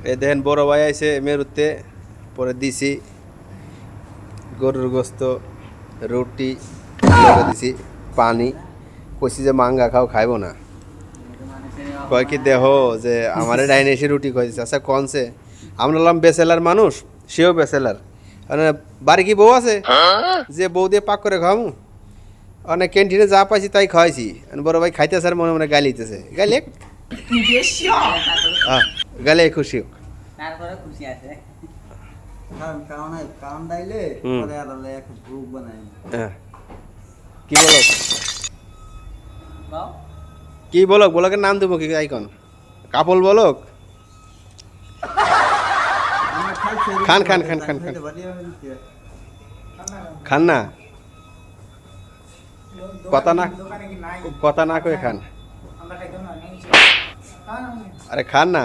এই দেখেন বড় ভাই আইছে মেরুতে পরে দিছি গরুর গোস্ত রুটি লগে দিছি পানি কইছি যে মাঙ্গা খাও খাইব না কয় কি দেহ যে আমারে ডাইনে এসে রুটি খাইছে আচ্ছা কনছে আমরা হলাম বেসেলার মানুষ সেও বেসেলার মানে বাড়ি কি বউ আছে যে বউ দিয়ে পাক করে খাওয়ামু অনেক ক্যান্টিনে যা পাইছি তাই খাওয়াইছি বড় ভাই খাইতেছে আর মনে মনে গালিতেছে গালি গালে খুশি হোক তারপরে খুশি আছে কারণ দাইলে পরে আর এক গ্রুপ বানাই কি বলো কি বলক বলকের নাম দেবো কি আইকন কাপল বলক খান খান খান খান খান খান না কথা না কয়ে খান আরে খান না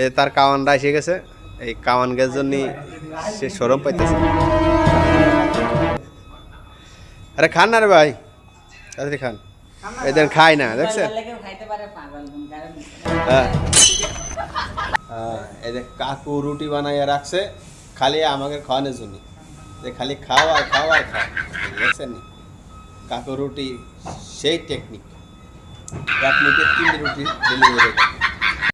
এ তার কাওয়ানটা এসে গেছে এই কাওয়ান গের জন্য সে সরম পাইতেছে আরে খান না রে ভাই তাড়াতাড়ি খান এদের খাই না দেখছেন হ্যাঁ এই যে কাকু রুটি বানাইয়া রাখছে খালি আমাকে খাওয়ানোর জন্য যে খালি খাও আর খাও আর খাও দেখছেন নি কাকু রুটি সেই টেকনিক 1 মিনিটে 3 রুটি ডেলিভারি